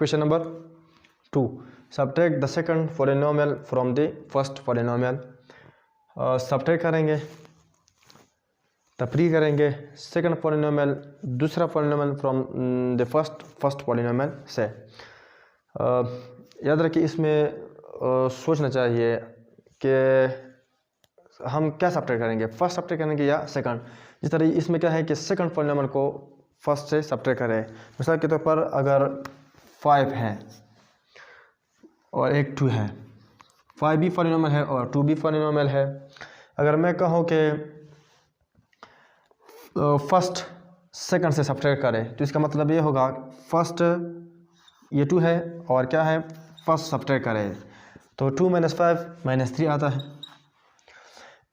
Question number 2, subtract the second polynomial from the first polynomial. Subtract करेंगे, तफरी करेंगे second polynomial दूसरा polynomial from the first polynomial से। याद रखिए इसमें सोचना चाहिए कि हम क्या सब्ट्रैक्ट करेंगे, फर्स्ट सब्ट्रैक्ट करेंगे या सेकंड। जिस तरह इसमें क्या है कि सेकंड पॉलिनोमियल को फर्स्ट से सब्ट्रैक्ट करें। मिसाल के तौर पर अगर 5 है और एक 2 है, 5 भी पॉलिनोमियल है और 2 भी पॉलिनोमियल है। अगर मैं कहूँ कि फर्स्ट सेकंड से सब्ट्रैक्ट करें तो इसका मतलब ये होगा फर्स्ट ये 2 है और क्या है फर्स्ट सब्ट्रैक्ट करें तो 2 - 5 -3 आता है।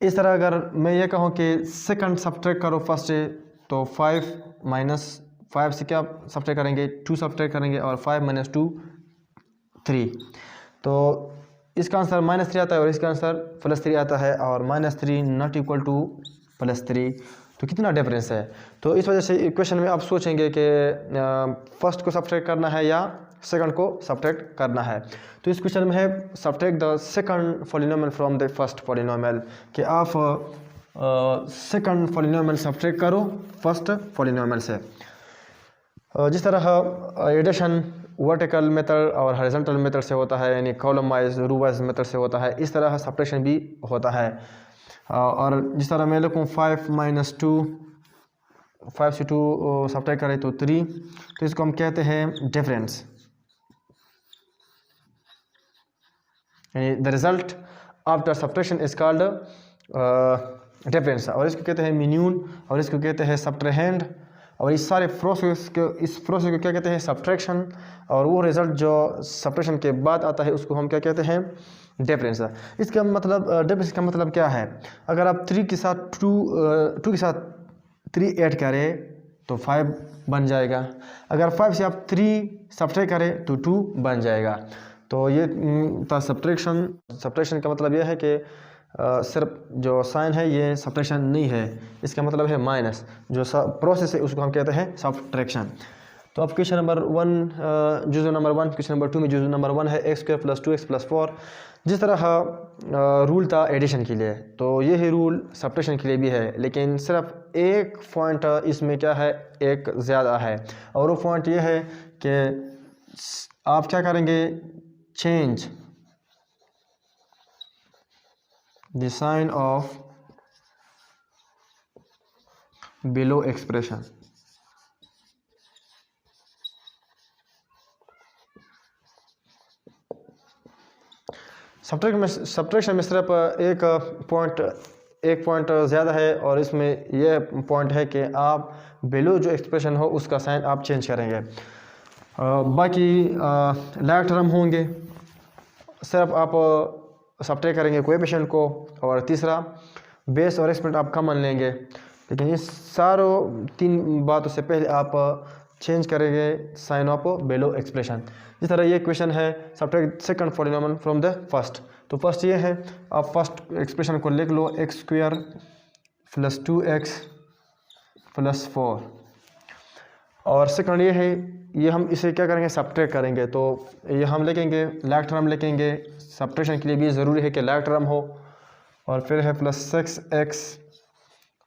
इस तरह अगर मैं ये कहूँ कि सेकंड सब्ट्रैक्ट करो फर्स्ट से तो 5 - 5 से क्या सब्ट्रैक्ट करेंगे 2 सब्ट्रैक्ट करेंगे और 5 - 2 3। तो इसका आंसर -3 आता है और इसका आंसर +3 आता है और -3 नॉट इक्वल टू +3। तो कितना डिफरेंस है। तो इस वजह से इक्वेशन में आप सोचेंगे कि फर्स्ट को सब्ट्रैक्ट करना है या सेकंड को सब्ट्रैक्ट करना है। तो इस क्वेश्चन में है subtract the second polynomial from the first polynomial, कि आप सेकंड पॉलिनोमियल सब्ट्रैक्ट करो फर्स्ट पॉलिनोमियल से। जिस तरह एडिशन वर्टिकल मेथड और हॉरिजॉन्टल मेथड से होता है, यानी column wise row wise method से होता है, इस तरह सब्ट्रैक्शन भी होता है। और जिस तरह मैं लिखूँ 5 - 2, 5 से 2 सब्ट्रैक्ट करें तो 3, तो इसको हम कहते हैं डिफरेंस, यानी the result after subtraction is called difference. और इसको कहते हैं मीन्यून और इसको कहते हैं सब्ट्रहेंड। और इस सारे प्रोसेस को क्या कहते हैं सब्ट्रैक्शन। और वो रिजल्ट जो सब्ट्रैक्शन के बाद आता है उसको हम क्या कहते हैं डिफरेंस। इसका मतलब डिफरेंस का मतलब क्या है, अगर आप 3 के साथ 2 के साथ 3 ऐड करें तो 5 बन जाएगा। अगर 5 से आप 3 सब्ट्रैक्ट करें तो 2 बन जाएगा। तो ये था सब्ट्रैक्शन का मतलब यह है कि सिर्फ जो साइन है ये सब्ट्रैक्शन नहीं है, इसका मतलब है माइनस। जो प्रोसेस है उसको हम कहते हैं सब्ट्रैक्शन। तो अब क्वेश्चन नंबर 1 जुज़ू नंबर 1, क्वेश्चन नंबर 2 में जुज़ू नंबर 1 है x² + 2x + 4। जिस तरह रूल था एडिशन के लिए तो ये ही रूल सब्ट्रैक्शन के लिए भी है, लेकिन सिर्फ एक पॉइंट इसमें क्या है एक ज़्यादा है। और वो पॉइंट ये है कि आप क्या करेंगे change the sign of below expression. Subtraction में सिर्फ एक पॉइंट ज़्यादा है और इसमें यह पॉइंट है कि आप बिलो जो एक्सप्रेशन हो उसका साइन आप चेंज करेंगे। बाकी लाइक टर्म होंगे, सिर्फ आप सब्ट्रैक्ट करेंगे कोएफिशिएंट को। और तीसरा बेस और एक्सपोनेंट आप कॉमन लेंगे। लेकिन इस सारों 3 बातों से पहले आप चेंज करेंगे साइन ऑफ बिलो एक्सप्रेशन। जिस तरह ये क्वेश्चन है subtract second polynomial from the first, तो फर्स्ट ये है आप फर्स्ट एक्सप्रेशन को लिख लो x² + 2x + 4। और सेकंड ये है, ये हम इसे क्या करेंगे सब्ट्रैक्ट करेंगे। तो ये हम लिखेंगे लाइक टर्म लिखेंगे, सब्ट्रैक्शन के लिए भी ज़रूरी है कि लाइक टर्म हो। और फिर है +6x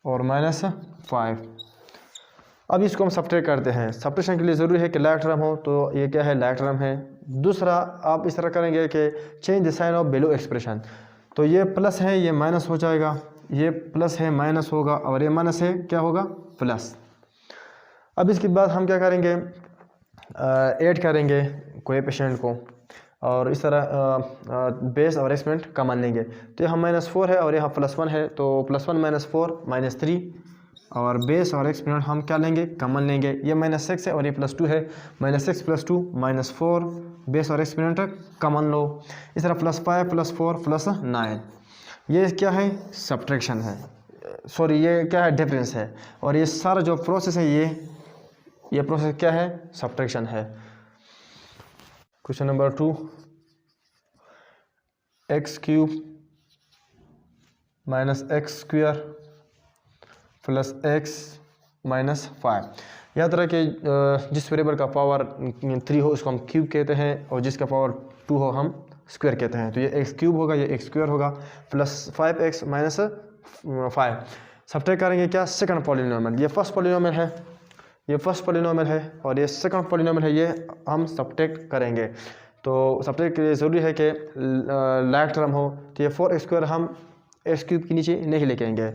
और -5। अब इसको हम सब्ट्रैक्ट करते हैं, सब्ट्रैक्शन के लिए ज़रूरी है कि लाइक टर्म हो, तो ये क्या है लाइक टर्म है। दूसरा आप इस तरह करेंगे कि change the sign of below expression. तो ये प्लस है ये माइनस हो जाएगा, ये प्लस है माइनस होगा और ये माइनस है क्या होगा प्लस। अब इसके बाद हम क्या करेंगे ऐड करेंगे कोएफिशिएंट को और इस तरह बेस और एक्सपोनेंट कॉमन लेंगे। तो यहाँ -4 है और यहाँ +1 है, तो +1 - 4 -3 और बेस और एक्सपोनेंट हम क्या लेंगे कॉमन लेंगे। ये -6 है और ये +2 है, -6 + 2 -4 बेस और एक्सपोनेंट कॉमन लो। इस तरह +5 + 4 + 9। ये क्या है सब्ट्रैक्शन है, सॉरी ये क्या है डिफरेंस है। और ये सारा जो प्रोसेस है ये प्रोसेस क्या है सब्ट्रैक्शन है। Question number 2 x³ - x² + x -5। याद रखें जिस वेरिएबल का पावर 3 हो उसको हम क्यूब कहते हैं और जिसका पावर 2 हो हम स्क्वायर कहते हैं। तो ये एक्स क्यूब होगा, ये एक्स स्क्वायर होगा, प्लस 5x माइनस 5। सब्ट्रैक्ट करेंगे क्या, सेकंड पॉलिनोमियल। ये फर्स्ट पॉलिनोमियल है, ये फर्स्ट पॉलिनोमियल है और ये सेकंड पॉलिनोमियल है, ये हम सब्ट्रैक्ट करेंगे। तो सब्ट्रैक्ट के लिए ज़रूरी है कि लाइक टर्म हो। तो ये 4x स्क्वायर हम एक्स क्यूब के नीचे नहीं लिखेंगे,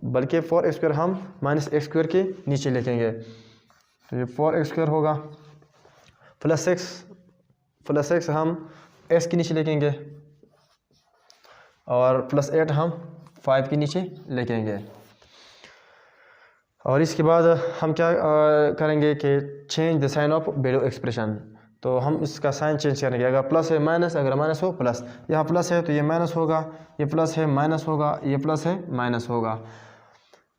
बल्कि 4x स्क्वायर हम माइनस एक्स स्क्वायर के नीचे लिखेंगे। तो ये 4x स्क्वायर होगा प्लस एक्स हम x के नीचे लिखेंगे और प्लस 8 हम 5 के नीचे लिखेंगे। और इसके बाद हम क्या करेंगे कि change the sign of below expression. तो हम इसका साइन चेंज करेंगे, अगर प्लस है माइनस, अगर माइनस हो प्लस। यहाँ प्लस है तो ये माइनस होगा, ये प्लस है माइनस होगा, ये प्लस है माइनस होगा।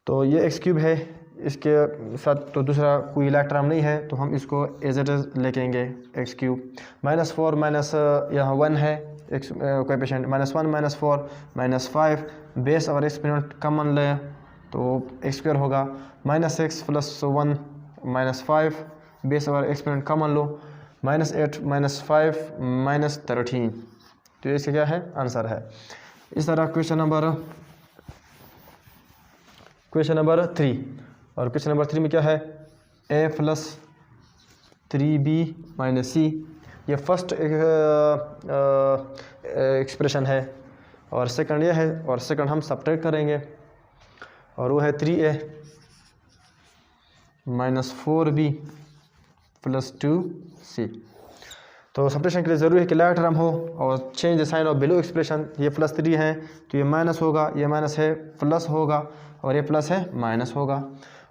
तो ये एक्स क्यूब है, इसके साथ तो दूसरा कोई लाइक टर्म नहीं है, तो हम इसको एज इट इज़ लिखेंगे एक्स क्यूब। -4 माइनस यहाँ 1 है एक्स कोएफिशिएंट, -1 -4 -5 बेस और एक्सपोनेंट कॉमन ले तो एक्स स्क्वायर होगा। -6 + 1 -5 बेस और एक्सपोनेंट कॉमन लो, -8 -5 -13। तो इसका क्या है, आंसर है। इस तरह क्वेश्चन नंबर 3। और क्वेश्चन नंबर 3 में क्या है, a + 3b - c। ये फर्स्ट एक्सप्रेशन है और सेकंड ये है, और सेकंड हम सब्ट्रैक्ट करेंगे और वो है 3a - 4b + 2c। तो सब्ट्रैक्शन के लिए ज़रूरी है कि लाइक टर्म हो और change the sign of below expression. ये +3 है तो ये माइनस होगा, ये माइनस है प्लस होगा और ये प्लस है माइनस होगा।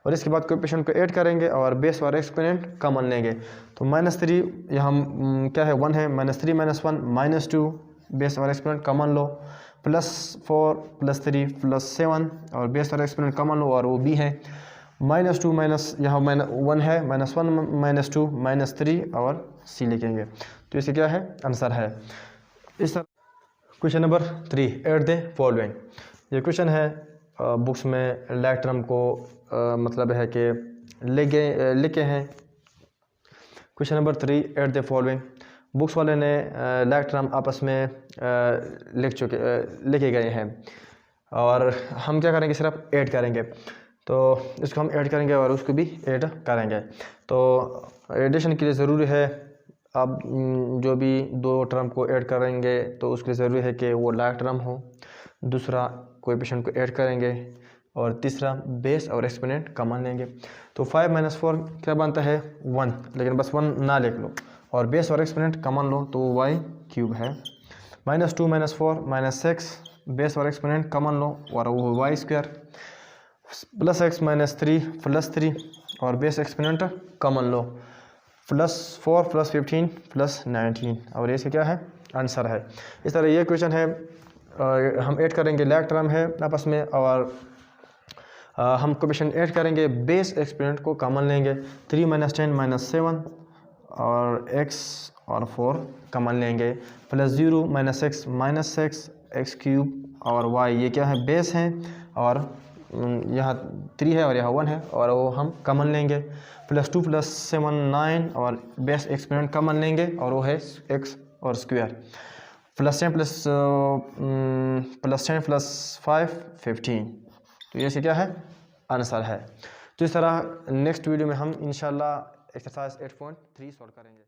और इसके बाद कोएफिशिएंट को ऐड करेंगे और बेस और एक्सपोनेंट कॉमन लेंगे। तो -3 यहाँ क्या है, 1 है, -3 - 1 -2 बेस और एक्सपोनेंट कॉमन लो, +4 + 3 + 7 और बेस और एक्सपोनेंट कॉमन लो और वो b है। -2 माइनस यहाँ -1 है, -1 -2 -3 और c लिखेंगे। तो इसे क्या है, आंसर है। इस तरह question number 3, add the following. ये क्वेश्चन है बुक्स में लाइक टर्म को मतलब है कि लिखे हैं। Question number 3, add the following. Books वाले ने लाइक टर्म आपस में लिखे गए हैं और हम क्या करेंगे, सिर्फ ऐड करेंगे। तो इसको हम ऐड करेंगे और उसको भी ऐड करेंगे। तो एडिशन के लिए ज़रूरी है, आप जो भी दो टर्म को ऐड करेंगे तो उसके लिए ज़रूरी है कि वो लाइक टर्म हो, दूसरा कोएफिशिएंट को ऐड करेंगे और तीसरा बेस और एक्सपोनेंट कॉमन लेंगे। तो 5 - 4 क्या बनता है, 1, लेकिन बस 1 ना लिख लो और बेस और एक्सपोनेंट कॉमन लो तो y³ है। -2 - 4 -6 बेस और एक्सपोनेंट कॉमन लो और वो y², +x - 3 + 3 और बेस एक्सपोनेंट कॉमन लो, +4 + 15 + 19 और ये क्या है, आंसर है। इस तरह ये क्वेश्चन है, हम ऐड करेंगे, लाइक टर्म है आपस में और हम कोएफिशिएंट ऐड करेंगे, बेस एक्सपोनेंट को कॉमन लेंगे, 3 - 10 - 7 और x और 4 कॉमन लेंगे, +0 - 6 - 6 x³ और y, ये क्या है, बेस हैं और यहाँ 3 है और यहाँ 1 है और वो हम कॉमन लेंगे, +2 + 7 9 और बेस एक्सपोनेंट कॉमन लेंगे और वो है x और स्क्वायर, +10 + 5 15। तो ये क्या है, आंसर है। तो इस तरह नेक्स्ट वीडियो में हम इंशाल्लाह एक्सरसाइज 8.3 सॉल्व करेंगे।